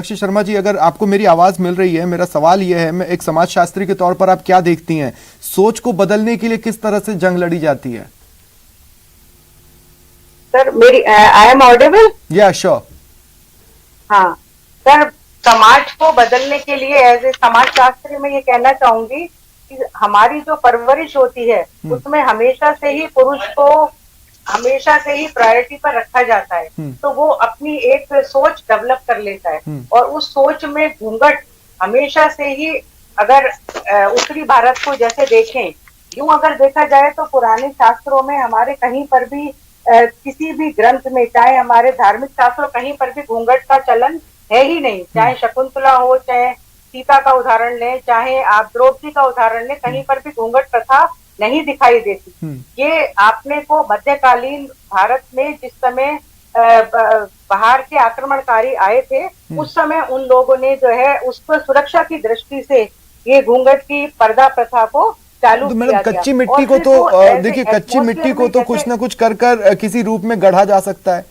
साक्षी शर्मा जी, अगर आपको मेरी आवाज मिल रही है, मेरा सवाल यह है, मैं एक समाजशास्त्री के तौर पर आप क्या देखती हैं, सोच को बदलने के लिए किस तरह से जंग लड़ी जाती है? सर मेरी आई एम ऑडिबल? या श्योर। हाँ सर, समाज को बदलने के लिए एज ए समाजशास्त्री मैं ये कहना चाहूंगी कि हमारी जो परवरिश होती है उसमें हमेशा से ही पुरुष को हमेशा से ही प्रायोरिटी पर रखा जाता है, तो वो अपनी एक सोच डेवलप कर लेता है और उस सोच में घूंघट हमेशा से ही, अगर उत्तरी भारत को जैसे देखें, यूं अगर देखा जाए तो पुराने शास्त्रों में हमारे कहीं पर भी किसी भी ग्रंथ में, चाहे हमारे धार्मिक शास्त्रों कहीं पर भी घूंघट का चलन है ही नहीं। चाहे शकुंतला हो, चाहे सीता का उदाहरण लें, चाहे आप द्रौपदी का उदाहरण लें, कहीं पर भी घूंघट प्रथा नहीं दिखाई देती। ये आपने को मध्यकालीन भारत में जिस समय बाहर के आक्रमणकारी आए थे, उस समय उन लोगों ने जो है उसको सुरक्षा की दृष्टि से ये घूंघट की पर्दा प्रथा को चालू तो किया मैडम, कच्ची गया। मिट्टी को तो देखिए, कच्ची मिट्टी को तो कुछ ना कुछ कर कर किसी रूप में गढ़ा जा सकता है,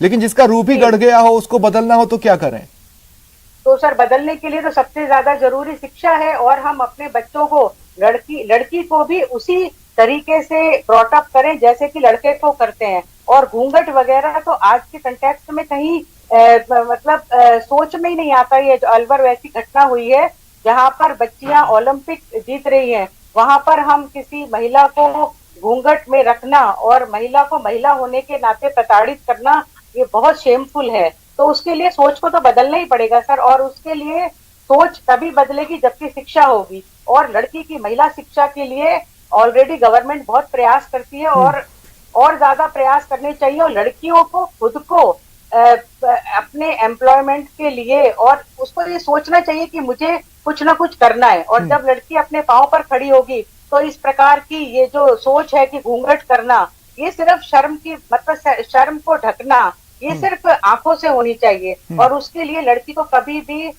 लेकिन जिसका रूप ही गढ़ गया हो उसको बदलना हो तो क्या करें? तो सर, बदलने के लिए तो सबसे ज्यादा जरूरी शिक्षा है, और हम अपने बच्चों को, लड़की को भी उसी तरीके से ब्रॉटअप करें जैसे कि लड़के को करते हैं। और घूंघट वगैरह तो आज के कंटेक्स्ट में कहीं सोच में ही नहीं आता। ये जो अलवर वैसी घटना हुई है जहां पर बच्चियां ओलंपिक जीत रही हैं, वहां पर हम किसी महिला को घूंघट में रखना और महिला को महिला होने के नाते प्रताड़ित करना, ये बहुत शेमफुल है। तो उसके लिए सोच को तो बदलना ही पड़ेगा सर, और उसके लिए सोच तभी बदलेगी जबकि शिक्षा होगी। और लड़की की महिला शिक्षा के लिए ऑलरेडी गवर्नमेंट बहुत प्रयास करती है और ज्यादा प्रयास करने चाहिए। और लड़कियों को खुद को अपने एम्प्लॉयमेंट के लिए, और उसको ये सोचना चाहिए कि मुझे कुछ ना कुछ करना है। और जब लड़की अपने पांव पर खड़ी होगी तो इस प्रकार की ये जो सोच है कि घूंघट करना, ये सिर्फ शर्म की, मतलब शर्म को ढकना, ये सिर्फ आंखों से होनी चाहिए। और उसके लिए लड़की को कभी भी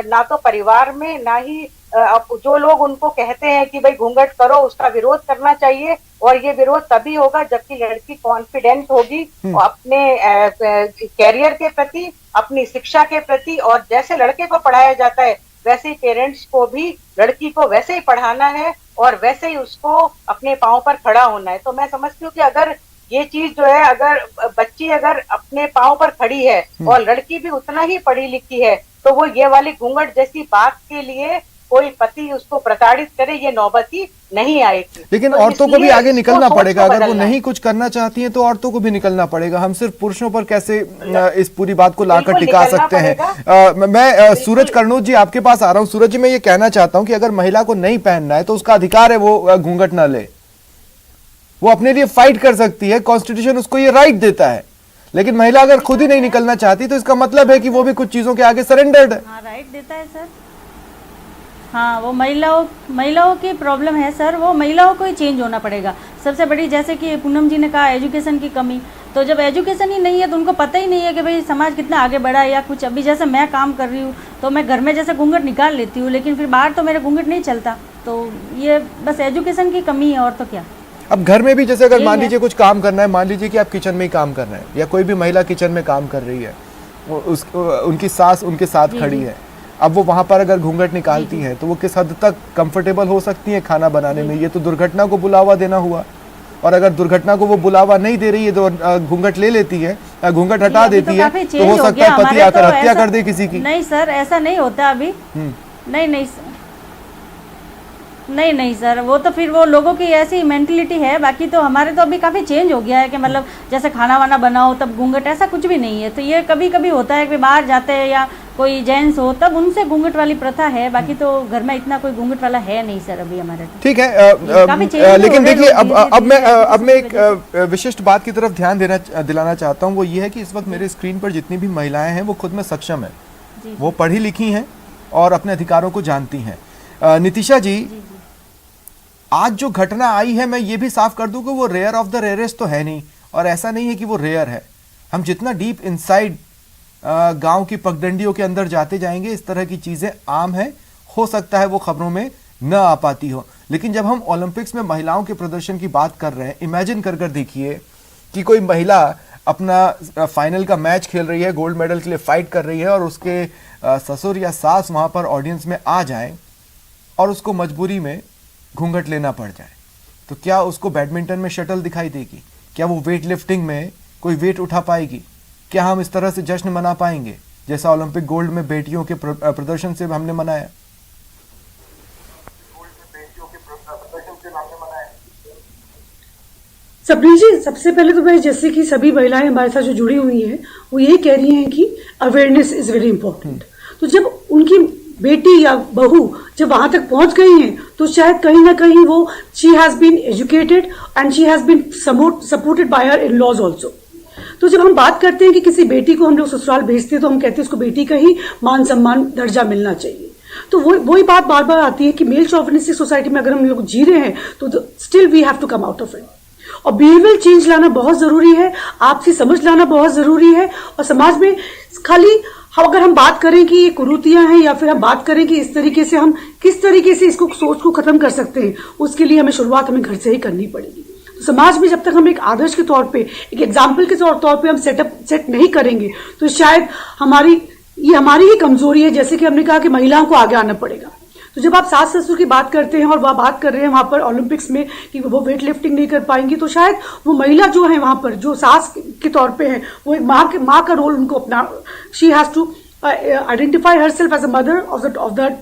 ना तो परिवार में, ना ही जो लोग उनको कहते हैं कि भाई घूंघट करो, उसका विरोध करना चाहिए। और ये विरोध तभी होगा जबकि लड़की कॉन्फिडेंट होगी अपने कैरियर के प्रति, अपनी शिक्षा के प्रति। और जैसे लड़के को पढ़ाया जाता है वैसे ही पेरेंट्स को भी लड़की को वैसे ही पढ़ाना है और वैसे ही उसको अपने पांव पर खड़ा होना है। तो मैं समझती हूँ कि अगर ये चीज जो है, अगर बच्ची अगर अपने पांव पर खड़ी है और लड़की भी उतना ही पढ़ी लिखी है, तो वो ये वाली घूंघट जैसी बात के लिए कोई पति उसको प्रताड़ित करे, ये नौबत ही नहीं आएगी। लेकिन तो औरतों को भी आगे निकलना पड़ेगा। अगर वो नहीं है। कुछ करना चाहती हैं तो औरतों को भी निकलना पड़ेगा। हम सिर्फ पुरुषों पर कैसे इस पूरी बात को लाकर टिका सकते हैं? मैं सूरज कर्नूत जी आपके पास आ रहा हूँ। सूरज जी, मैं ये कहना चाहता हूँ कि अगर महिला को नहीं पहनना है तो उसका अधिकार है वो घूंघट ना ले, वो अपने लिए फाइट कर सकती है, कॉन्स्टिट्यूशन उसको ये राइट देता है। लेकिन महिला अगर खुद ही नहीं निकलना चाहती तो इसका मतलब है कि वो भी कुछ चीजों के आगे सरेंडर्ड है। हाँ, राइट देता है सर। हाँ, वो महिलाओं की प्रॉब्लम है सर, वो महिलाओं को ही चेंज होना पड़ेगा। सबसे बड़ी, जैसे कि पूनम जी ने कहा, एजुकेशन की कमी। तो जब एजुकेशन ही नहीं है तो उनको पता ही नहीं है कि भाई समाज कितना आगे बढ़ा है या कुछ। अभी जैसे मैं काम कर रही हूँ तो मैं घर में जैसे घूंघट निकाल लेती हूँ, लेकिन फिर बाहर तो मेरा घूंघट नहीं चलता। तो ये बस एजुकेशन की कमी है, और तो क्या। अब घर में भी जैसे अगर मान लीजिए कुछ काम करना है, मान लीजिए कि आप किचन में ही काम कर रहे हैं या कोई भी महिला किचन में काम कर रही है, उनकी सास उनके साथ खड़ी है, अब वो वहां पर अगर घूंघट निकालती हैं तो वो किस हद तक कंफर्टेबल हो सकती है खाना बनाने में? ये तो दुर्घटना को बुलावा देना हुआ। और अगर दुर्घटना को वो बुलावा नहीं दे रही है तो घूंघट ले लेती है, घूंघट हटा देती है, तो हो सकता है पति आकर हत्या कर दे किसी की। नहीं सर, ऐसा नहीं होता अभी। नहीं सर, वो तो फिर वो लोगों की ऐसी मेंटलिटी है। बाकी तो हमारे तो अभी काफ़ी चेंज हो गया है कि मतलब जैसे खाना वाना बनाओ तब घूंघट, ऐसा कुछ भी नहीं है। तो ये कभी कभी होता है कि बाहर जाते हैं या कोई जेंट्स हो तब उनसे घूंघट वाली प्रथा है, बाकी तो घर में इतना कोई घूंघट वाला है नहीं सर अभी हमारे। ठीक है, लेकिन देखिए अब मैं एक विशिष्ट बात की तरफ ध्यान दिलाना चाहता हूँ। वो ये है कि इस वक्त मेरे स्क्रीन पर जितनी भी महिलाएं हैं वो खुद में सक्षम है, वो पढ़ी लिखी हैं और अपने अधिकारों को जानती हैं। नितिशा जी, आज जो घटना आई है, मैं ये भी साफ कर दूं कि वो रेयर ऑफ द रेयरेस्ट तो है नहीं, और ऐसा नहीं है कि वो रेयर है। हम जितना डीप इनसाइड गांव की पगडंडियों के अंदर जाते जाएंगे, इस तरह की चीजें आम है। हो सकता है वो खबरों में न आ पाती हो, लेकिन जब हम ओलंपिक्स में महिलाओं के प्रदर्शन की बात कर रहे हैं, इमेजिन कर देखिए कि कोई महिला अपना फाइनल का मैच खेल रही है, गोल्ड मेडल के लिए फाइट कर रही है, और उसके ससुर या सास वहां पर ऑडियंस में आ जाए और उसको मजबूरी में घूंघट लेना पड़ जाए, तो क्या उसको बैडमिंटन में शटल दिखाई देगी? क्या वो वेट लिफ्टिंग में कोई वेट उठा पाएगी? क्या हम इस तरह से जश्न मना पाएंगे जैसा ओलंपिक गोल्ड में बेटियों के प्रदर्शन से हमने मनाया? सबरी जी, सबसे पहले तो मैं, जैसे कि सभी महिलाएं हमारे साथ जो जुड़ी हुई हैं, वो यही कह रही हैं कि अवेयरनेस इज वेरी इंपॉर्टेंट। तो जब उनकी बेटी या बहू जब वहां तक पहुंच गई हैं, तो शायद कहीं ना कहीं वो she has been educated and she has been supported by her in laws also. तो जब हम बात करते हैं कि किसी बेटी को हम लोग ससुराल भेजते हैं, तो हम कहते हैं उसको बेटी का ही मान सम्मान दर्जा मिलना चाहिए। तो वही बात बार बार आती है कि मेल शॉविनिस्टिक सोसाइटी में अगर हम लोग जी रहे हैं, तो still we have to come out of it. और बिहेवियर चेंज लाना बहुत जरूरी है, आपसी समझ लाना बहुत जरूरी है। और समाज में खाली अगर हम बात करें कि ये कुरीतियां हैं, या फिर हम बात करें कि इस तरीके से हम किस तरीके से इसको सोच को खत्म कर सकते हैं, उसके लिए हमें शुरुआत हमें घर से ही करनी पड़ेगी। तो समाज में जब तक हम एक आदर्श के तौर पे, एक एग्जाम्पल के तौर पे हम सेट नहीं करेंगे, तो शायद हमारी ही कमजोरी है। जैसे कि हमने कहा कि महिलाओं को आगे आना पड़ेगा। तो जब आप सास ससुर की बात करते हैं और वह बात कर रहे हैं वहां पर ओलंपिक्स में कि वो वेट लिफ्टिंग नहीं कर पाएंगी, तो शायद वो महिला जो है वहां पर जो सास के तौर पे है, वो एक माँ का रोल उनको अपना, she has to identify herself as a mother of that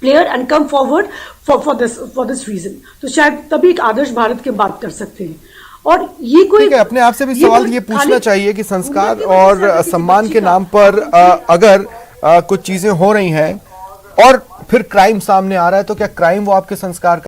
player and come forward for this reason. तो शायद तभी एक आदर्श भारत की बात कर सकते हैं। और ये कोई ठीक है, अपने आप से भी सवाल ये पूछना चाहिए कि संस्कार और सम्मान के नाम पर अगर कुछ चीजें हो रही हैं और फिर क्राइम सामने आ रहा है, तो क्या क्राइम वो आपके संस्कार